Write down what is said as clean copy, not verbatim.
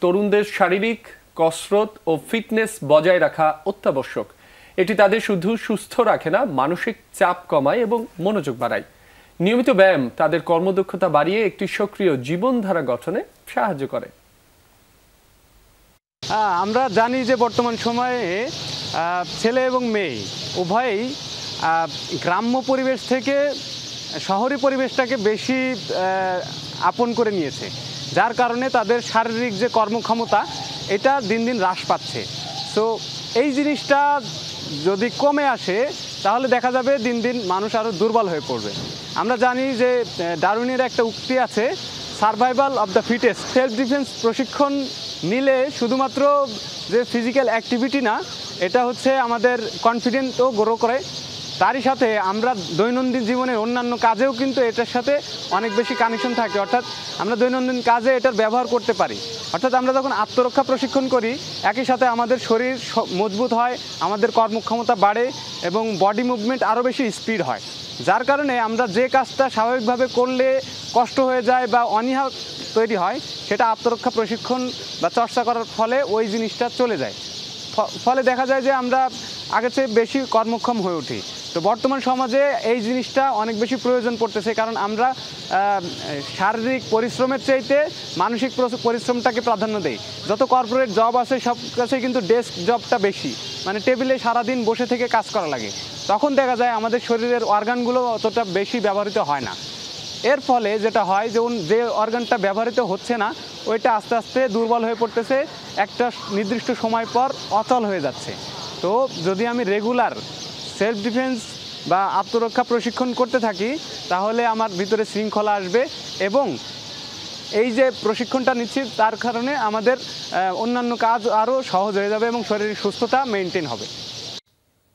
তরুণদের শারীরিক কসরত ও ফিটনেস বজায় রাখা অত্যাবশ্যক। এটি তাদের শুধু সুস্থ রাখে না, মানসিক চাপ কমায় এবং মনোযোগ বাড়ায়। নিয়মিত ব্যায়াম তাদের কর্মদক্ষতা বাড়িয়ে একটি সক্রিয় জীবনধারা গঠনে সাহায্য করে। আমরা জানি যে বর্তমান সময়ে ছেলে এবং মেয়ে উভয়ই গ্রাম্য পরিবেশ থেকে শহরি পরিবেশটাকে বেশি আপন করে নিয়েছে, যার কারণে তাদের শারীরিক যে কর্মক্ষমতা এটা দিন দিন হ্রাস পাচ্ছে। সো এই জিনিসটা যদি কমে আসে তাহলে দেখা যাবে দিন দিন মানুষ আরও দুর্বল হয়ে পড়বে। আমরা জানি যে ডারউইনের একটা উক্তি আছে, survival of the fittest. Self defence প্রশিক্ষণ নিলে শুধুমাত্র যে ফিজিক্যাল অ্যাক্টিভিটি না, এটা হচ্ছে আমাদের কনফিডেন্টও গ্রো করে। তারই সাথে আমরা দৈনন্দিন জীবনের অন্যান্য কাজেও কিন্তু এটার সাথে অনেক বেশি কানেকশন থাকে, অর্থাৎ আমরা দৈনন্দিন কাজে এটার ব্যবহার করতে পারি। অর্থাৎ আমরা যখন আত্মরক্ষা প্রশিক্ষণ করি, একই সাথে আমাদের শরীর মজবুত হয়, আমাদের কর্মক্ষমতা বাড়ে এবং বডি মুভমেন্ট আরও বেশি স্পিড হয়, যার কারণে আমরা যে কাজটা স্বাভাবিকভাবে করলে কষ্ট হয়ে যায় বা অনীহা তৈরি হয়, সেটা আত্মরক্ষা প্রশিক্ষণ বা চর্চা করার ফলে ওই জিনিসটা চলে যায়। ফলে দেখা যায় যে আমরা আগের চেয়ে বেশি কর্মক্ষম হয়ে উঠি। তো বর্তমান সমাজে এই জিনিসটা অনেক বেশি প্রয়োজন পড়তেছে, কারণ আমরা শারীরিক পরিশ্রমের চাইতে মানসিক পরিশ্রমটাকে প্রাধান্য দেই। যত কর্পোরেট জব আছে সব কাছে কিন্তু ডেস্ক জবটা বেশি, মানে টেবিলে সারাদিন বসে থেকে কাজ করা লাগে। তখন দেখা যায় আমাদের শরীরের অর্গানগুলো অতটা বেশি ব্যবহৃত হয় না। এর ফলে যেটা হয়, যেমন যে অর্গানটা ব্যবহৃত হচ্ছে না ওইটা আস্তে আস্তে দুর্বল হয়ে পড়তেছে, একটা নির্দিষ্ট সময় পর অচল হয়ে যাচ্ছে। তো যদি আমি রেগুলার সেলফ ডিফেন্স বা আত্মরক্ষা প্রশিক্ষণ করতে থাকি, তাহলে আমার ভিতরে শৃঙ্খলা আসবে এবং এই যে প্রশিক্ষণটা নিচ্ছি তার কারণে আমাদের অন্যান্য কাজ আরও সহজ হয়ে যাবে এবং শরীরের সুস্থতা মেনটেন হবে।